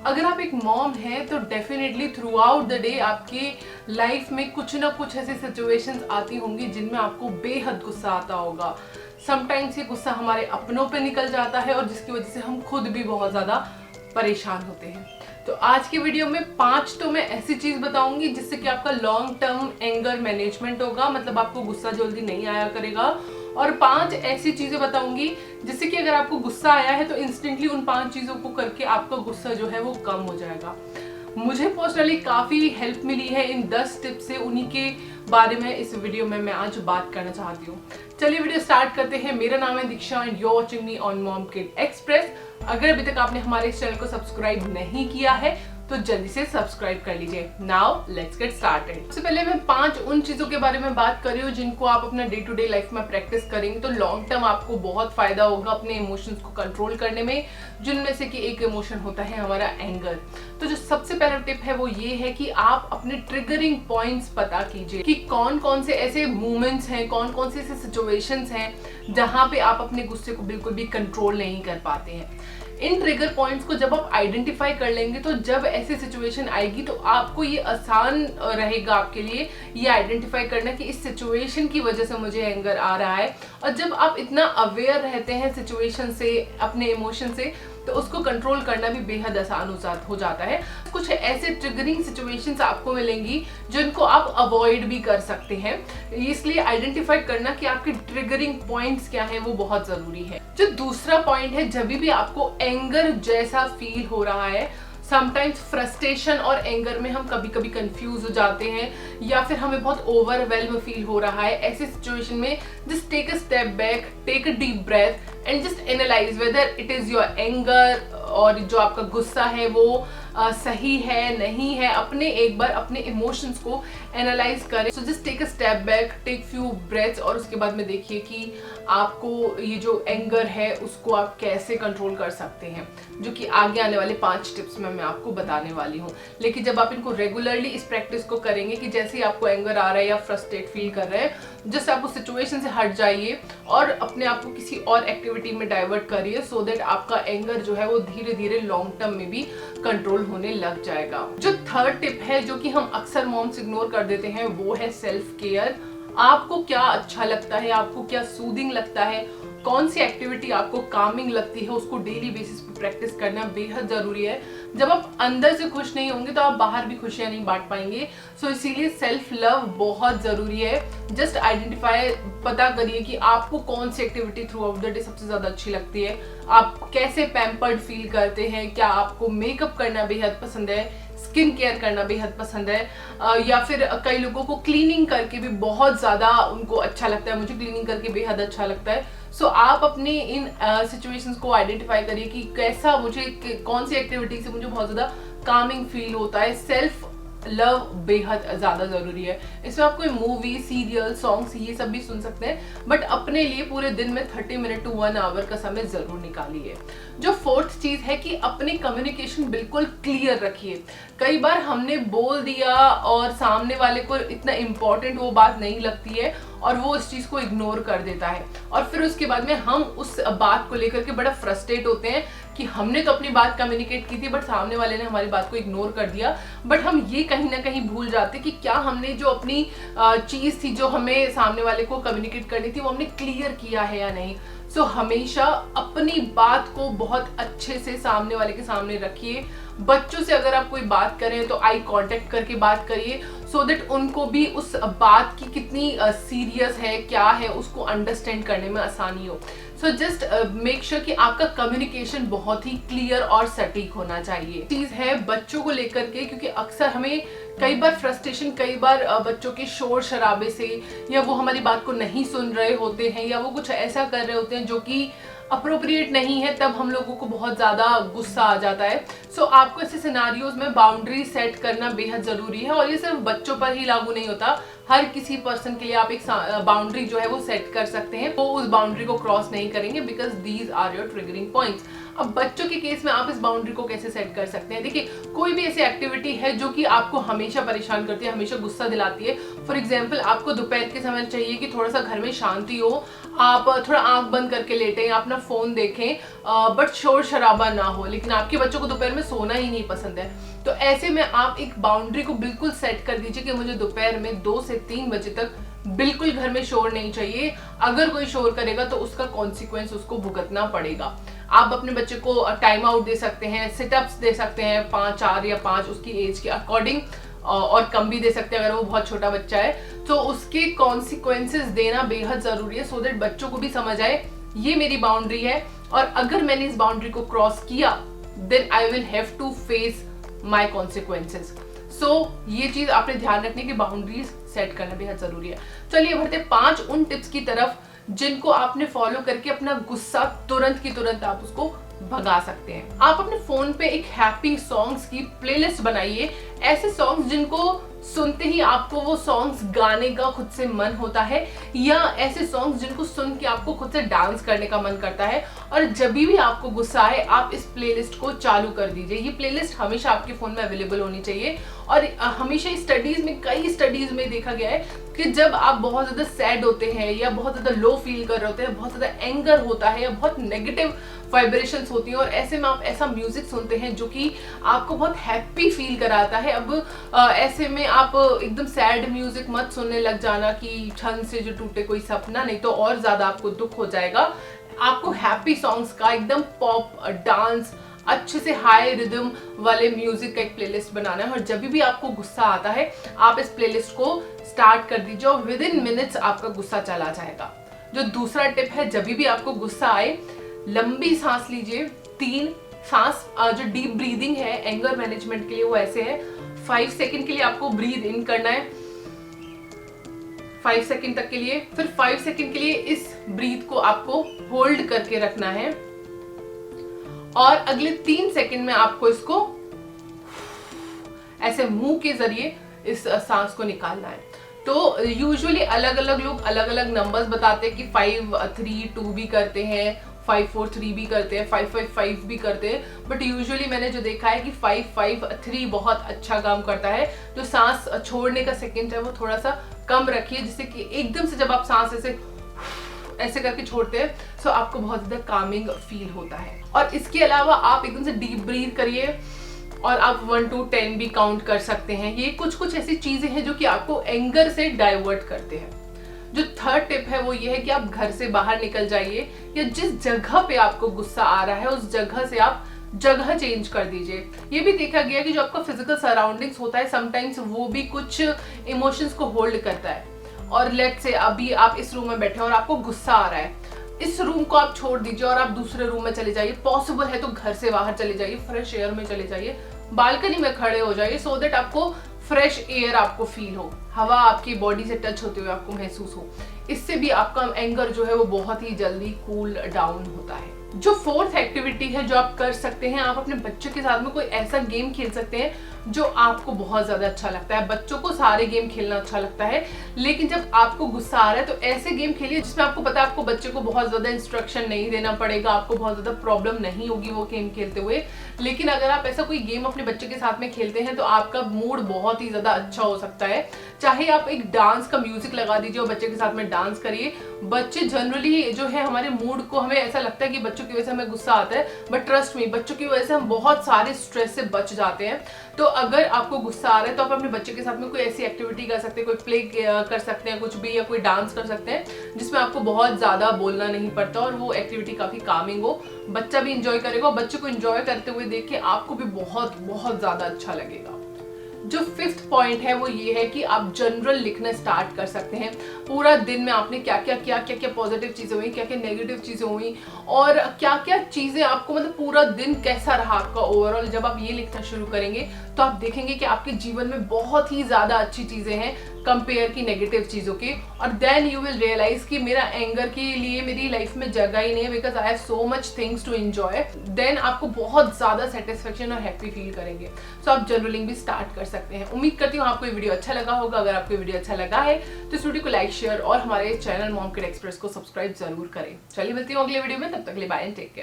अगर आप एक मॉम हैं तो definitely through out the day आपके लाइफ में कुछ ना कुछ ऐसी सिचुएशंस आती होंगी जिनमें आपको बेहद गुस्सा आता होगा। समटाइम्स ये गुस्सा हमारे अपनों पे निकल जाता है और जिसकी वजह से हम खुद भी बहुत ज़्यादा परेशान होते हैं। तो आज की वीडियो में 5 तो मैं ऐसी चीज़ बताऊंगी जिससे कि आपका लॉन्ग टर्म एंगर मैनेजमेंट होगा, मतलब आपको गुस्सा जल्दी नहीं आया करेगा। और 5 ऐसी चीज़ें बताऊंगी जिससे कि अगर आपको गुस्सा आया है तो इंस्टेंटली उन 5 चीज़ों को करके आपका गुस्सा जो है वो कम हो जाएगा। मुझे पर्सनली काफ़ी हेल्प मिली है इन 10 टिप्स से, उन्हीं के बारे में इस वीडियो में मैं आज बात करना चाहती हूँ। चलिए वीडियो स्टार्ट करते हैं। मेरा नाम है Diksha and you are watching me on Mom Kid Express. अगर अभी तक आपने हमारे इस चैनल को सब्सक्राइब नहीं किया है तो जल्दी से सब्सक्राइब कर लीजिए। Now let's get started. सबसे पहले मैं 5 उन चीजों के बारे में बात कर रही हूँ जिनको आप अपना डे टू डे लाइफ में प्रैक्टिस करेंगे तो लॉन्ग टर्म आपको बहुत फायदा होगा अपने इमोशंस को कंट्रोल करने में, जिनमें से कि एक इमोशन होता है हमारा एंगर। तो जो सबसे पहला टिप है वो ये है कि आप अपने ट्रिगरिंग पॉइंट्स पता कीजिए कि कौन कौन से ऐसे मोमेंट्स हैं, कौन कौन से ऐसे सिचुएशंस हैं जहां पे आप अपने गुस्से को बिल्कुल भी कंट्रोल नहीं कर पाते हैं। इन ट्रिगर पॉइंट्स को जब आप आइडेंटिफाई कर लेंगे तो जब ऐसी सिचुएशन आएगी तो आपको ये आसान रहेगा आपके लिए ये आइडेंटिफाई करना कि इस सिचुएशन की वजह से मुझे एंगर आ रहा है। और जब आप इतना अवेयर रहते हैं सिचुएशन से, अपने इमोशन से, तो उसको कंट्रोल करना भी बेहद आसान हो जाता है। कुछ ऐसे ट्रिगरिंग सिचुएशंस आपको मिलेंगी जिनको आप अवॉइड भी कर सकते हैं, इसलिए आइडेंटिफाई करना कि आपके ट्रिगरिंग पॉइंट्स क्या हैं वो बहुत जरूरी है। जो दूसरा पॉइंट है, जब भी आपको एंगर जैसा फील हो रहा है, समटाइम्स फ्रस्ट्रेशन और एंगर में हम कभी कभी कंफ्यूज हो जाते हैं या फिर हमें बहुत ओवरवेल्म फील हो रहा है, ऐसी सिचुएशन में just take a step back, take a deep breath and just analyse whether it is your anger और जो आपका गुस्सा है वो सही है नहीं है। एक बार अपने इमोशंस को एनालाइज करें। So just take a step back, take few breaths और उसके बाद में देखिए कि आपको ये जो एंगर है उसको आप कैसे कंट्रोल कर सकते हैं, जो कि आगे आने वाले 5 टिप्स में मैं आपको बताने वाली हूँ। लेकिन जब आप इनको रेगुलरली इस प्रैक्टिस को करेंगे कि जैसे ही आपको एंगर आ रहा है या फ्रस्ट्रेट फील कर रहे हैं, जस्ट आप उस सिचुएशन से हट जाइए और अपने आप को किसी और एक्टिविटी में डाइवर्ट करिए, सो दैट आपका एंगर जो है वो धीरे धीरे लॉन्ग टर्म में भी कंट्रोल होने लग जाएगा। जो थर्ड टिप है जो कि हम अक्सर मॉम्स इग्नोर कर देते हैं वो है सेल्फ केयर। आपको क्या अच्छा लगता है, आपको क्या सूदिंग लगता है, कौन सी एक्टिविटी आपको कामिंग लगती है, उसको डेली बेसिस पे प्रैक्टिस करना बेहद जरूरी है। जब आप अंदर से खुश नहीं होंगे तो आप बाहर भी खुशियां नहीं बांट पाएंगे। सो इसीलिए सेल्फ लव बहुत जरूरी है। जस्ट आइडेंटिफाई, पता करिए कि आपको कौन सी activity throughout the day सबसे ज्यादा अच्छी लगती है, आप कैसे पैम्पर्ड फील करते हैं, क्या आपको मेकअप करना बेहद पसंद है, स्किन केयर करना बेहद पसंद है, या फिर कई लोगों को क्लीनिंग करके भी बहुत ज़्यादा उनको अच्छा लगता है। मुझे क्लीनिंग करके बेहद अच्छा लगता है। सो आप अपनी इन सिचुएशंस को आइडेंटिफाई करिए कि कैसा मुझे, कौन सी एक्टिविटी से मुझे बहुत ज़्यादा कामिंग फील होता है। सेल्फ लव बेहद ज़्यादा ज़रूरी है। इसमें आप कोई मूवी, सीरियल, सॉन्ग्स ये सब भी सुन सकते हैं, बट अपने लिए पूरे दिन में 30 मिनट टू 1 आवर का समय ज़रूर निकालिए। जो फोर्थ चीज़ है कि अपनी कम्युनिकेशन बिल्कुल क्लियर रखिए। कई बार हमने बोल दिया और सामने वाले को इतना इम्पोर्टेंट वो बात नहीं लगती है और वो उस चीज़ को इग्नोर कर देता है और फिर उसके बाद में हम उस बात को लेकर के बड़ा फ्रस्ट्रेट होते हैं कि हमने तो अपनी बात कम्युनिकेट की थी बट सामने वाले ने हमारी बात को इग्नोर कर दिया। बट हम ये कहीं ना कहीं भूल जाते कि क्या हमने जो अपनी चीज़ थी जो हमें सामने वाले को कम्युनिकेट करनी थी वो हमने क्लियर किया है या नहीं। सो हमेशा अपनी बात को बहुत अच्छे से सामने वाले के सामने रखिए। बच्चों से अगर आप कोई बात करें तो आई कांटेक्ट करके बात करिए, सो दैट उनको भी उस बात की कितनी सीरियस है, क्या है, उसको अंडरस्टैंड करने में आसानी हो। सो जस्ट मेक श्योर कि आपका कम्युनिकेशन बहुत ही क्लियर और सटीक होना चाहिए। चीज़ है बच्चों को लेकर के, क्योंकि अक्सर हमें कई बार फ्रस्ट्रेशन, कई बार बच्चों के शोर शराबे से, या वो हमारी बात को नहीं सुन रहे होते हैं या वो कुछ ऐसा कर रहे होते हैं जो कि अप्रोप्रिएट नहीं है, तब हम लोगों को बहुत ज़्यादा गुस्सा आ जाता है। सो आपको ऐसे सिनारियोज में बाउंड्री सेट करना बेहद ज़रूरी है और ये सिर्फ बच्चों पर ही लागू नहीं होता, हर किसी पर्सन के लिए आप एक बाउंड्री जो है वो सेट कर सकते हैं। वो उस बाउंड्री को क्रॉस नहीं करेंगे because these are your triggering points. अब बच्चों के केस में आप इस बाउंड्री को कैसे सेट कर सकते हैं? देखिए, कोई भी ऐसी एक्टिविटी है जो कि आपको हमेशा परेशान करती है, हमेशा गुस्सा दिलाती है। फॉर एग्जाम्पल, आपको दोपहर के समय चाहिए कि थोड़ा सा घर में शांति हो, आप थोड़ा आंख बंद करके लेटें, अपना फोन देखें, बट शोर शराबा ना हो। लेकिन आपके बच्चों को दोपहर में सोना ही नहीं पसंद है, तो ऐसे में आप एक बाउंड्री को बिल्कुल सेट कर दीजिए कि मुझे दोपहर में 2 से 3 बजे तक बिल्कुल घर में शोर नहीं चाहिए। अगर कोई शोर करेगा तो उसका कॉन्सिक्वेंस उसको भुगतना पड़ेगा। आप अपने बच्चे को टाइम आउट दे सकते हैं, सिटअप्स दे सकते हैं 4 या 5 उसकी एज के अकॉर्डिंग, और कम भी दे सकते हैं अगर वो बहुत छोटा बच्चा है। तो उसके कॉन्सिक्वेंसेस देना बेहद जरूरी है, सो दैट बच्चों को भी समझ आए ये मेरी बाउंड्री है, और अगर मैंने इस बाउंड्री को क्रॉस किया then I will have to face my consequences. So ये चीज आपने ध्यान रखने की बाउंड्रीज सेट करना बेहद जरूरी है। चलिए बढ़ते 5 उन टिप्स की तरफ जिनको आपने फॉलो करके अपना गुस्सा तुरंत की तुरंत आप उसको भगा सकते हैं। आप अपने फोन पे एक हैप्पी सॉन्ग्स की प्लेलिस्ट बनाइए, ऐसे सॉन्ग्स जिनको सुनते ही आपको वो सॉन्ग्स गाने का खुद से मन होता है, या ऐसे सॉन्ग्स जिनको सुन के आपको खुद से डांस करने का मन करता है। और जब भी आपको गुस्सा आए आप इस प्लेलिस्ट को चालू कर दीजिए। ये प्लेलिस्ट हमेशा आपके फोन में अवेलेबल होनी चाहिए। और हमेशा स्टडीज में, कई स्टडीज में देखा गया है कि जब आप बहुत ज्यादा सैड होते हैं या बहुत ज्यादा लो फील कर रहे होते हैं, बहुत ज्यादा एंगर होता है या बहुत नेगेटिव वाइब्रेशंस होती हैं, और ऐसे में आप ऐसा म्यूजिक सुनते हैं जो कि आपको बहुत हैप्पी फील कराता है। अब ऐसे में आप एकदम सैड म्यूजिक मत सुनने लग जाना कि छन से जो टूटे कोई सपना, नहीं तो और ज्यादा आपको दुख हो जाएगा। आपको हैप्पी सॉन्ग्स का एकदम पॉप डांस अच्छे से हाई रिदम वाले म्यूजिक का एक प्लेलिस्ट बनाना है, और जब भी आपको गुस्सा आता है आप इस प्लेलिस्ट को स्टार्ट कर दीजिए और विद इन मिनट्स आपका गुस्सा चला जाएगा। जो दूसरा टिप है, जब भी आपको गुस्सा आए लंबी सांस लीजिए। 3 सांस जो डीप ब्रीदिंग है एंगर मैनेजमेंट के लिए, वो ऐसे है 5 सेकंड के लिए आपको ब्रीद इन करना है 5 सेकंड तक के लिए, फिर 5 सेकंड के लिए इस ब्रीथ को आपको होल्ड करके रखना है, और अगले 3 सेकंड में आपको इसको ऐसे मुंह के जरिए इस सांस को निकालना है। तो यूजुअली अलग अलग लोग अलग अलग नंबर्स बताते हैं कि 5 3 2 भी करते हैं, 5 4 3 भी करते हैं, 5 5 5 भी करते हैं, बट यूजुअली मैंने जो देखा है कि 5 5 3 बहुत अच्छा काम करता है। जो सांस छोड़ने का सेकंड है वो थोड़ा सा कम रखिए, जिससे कि एकदम से जब आप सांस ऐसे करके छोड़ते हैं तो आपको बहुत ज्यादा कामिंग फील होता है। और इसके अलावा आप एकदम से डीप ब्रीथ करिए, और आप 1 to 10 भी काउंट कर सकते हैं। ये कुछ ऐसी चीजें हैं जो कि आपको एंगर से डाइवर्ट करते हैं। जो थर्ड टिप है वो ये है कि आप घर से बाहर निकल जाइए, या जिस जगह पे आपको गुस्सा आ रहा है उस जगह से आप जगह चेंज कर दीजिए। ये भी देखा गया कि जो आपका फिजिकल सराउंडिंग्स होता है समटाइम्स वो भी कुछ इमोशंस को होल्ड करता है। और लेट्स से अभी आप इस रूम में बैठे हैं और आपको गुस्सा आ रहा है, इस रूम को आप छोड़ दीजिए और आप दूसरे रूम में चले जाइए। पॉसिबल है तो घर से बाहर चले जाइए, फ्रेश एयर में चले जाइए, बालकनी में खड़े हो जाइए, सो दैट आपको फ्रेश एयर आपको फील हो, हवा आपकी बॉडी से टच होते हुए आपको महसूस हो। इससे भी आपका एंगर जो है वो बहुत ही जल्दी कूल डाउन होता है। जो फोर्थ एक्टिविटी है जो आप कर सकते हैं, आप अपने बच्चे के साथ में कोई ऐसा गेम खेल सकते हैं जो आपको बहुत ज्यादा अच्छा लगता है। बच्चों को सारे गेम खेलना अच्छा लगता है, लेकिन जब आपको गुस्सा आ रहा है तो ऐसे गेम खेलिए जिसमें आपको पता है आपको बच्चे को बहुत ज्यादा इंस्ट्रक्शन नहीं देना पड़ेगा, आपको बहुत ज्यादा प्रॉब्लम नहीं होगी वो गेम खेलते हुए। लेकिन अगर आप ऐसा कोई गेम अपने बच्चे के साथ में खेलते हैं तो आपका मूड बहुत ही ज्यादा अच्छा हो सकता है। चाहे आप एक डांस का म्यूजिक लगा दीजिए और बच्चे के साथ में डांस करिए। बच्चे जनरली जो है हमारे मूड को, हमें ऐसा लगता है कि बच्चों की वजह से हमें गुस्सा आता है, बट ट्रस्ट मी बच्चों की वजह से हम बहुत सारे स्ट्रेस से बच जाते हैं। तो अगर आपको गुस्सा आ रहा है तो आप अपने बच्चे के साथ में कोई ऐसी एक्टिविटी कर सकते हैं, कोई प्ले कर सकते हैं कुछ भी, या कोई डांस कर सकते हैं जिसमें आपको बहुत ज्यादा बोलना नहीं पड़ता और वो एक्टिविटी काफी कामिंग हो। बच्चा भी इंजॉय करेगा और बच्चे को इंजॉय करते हुए देख के आपको भी बहुत बहुत ज्यादा अच्छा लगेगा। जो फिफ्थ पॉइंट है वो ये है कि आप जनरल लिखना स्टार्ट कर सकते हैं। पूरा दिन में आपने क्या क्या किया, क्या क्या पॉजिटिव चीजें हुई, क्या क्या नेगेटिव चीजें हुई, और क्या क्या चीजें आपको, मतलब पूरा दिन कैसा रहा आपका ओवरऑल। जब आप ये लिखना शुरू करेंगे तो आप देखेंगे कि आपके जीवन में बहुत ही ज्यादा अच्छी चीजें हैं कंपेयर की नेगेटिव चीजों की। और देन यू विल रियलाइज कि मेरा एंगर के लिए मेरी लाइफ में जगह ही नहीं है, because I have so much things to enjoy. Then आपको बहुत ज्यादा सेटिस्फेक्शन और हैप्पी फील करेंगे। सो आप जर्नलिंग भी स्टार्ट कर सकते हैं। उम्मीद करती हूँ आपको ये वीडियो अच्छा लगा होगा। अगर आपको वीडियो अच्छा लगा है तो इस वीडियो को लाइक, शेयर और हमारे चैनल मॉम किड एक्सप्रेस को सब्सक्राइब जरूर करें। चलिए मिलती हूँ अगले वीडियो में, तब तक के लिए बाय एंड टेक केयर।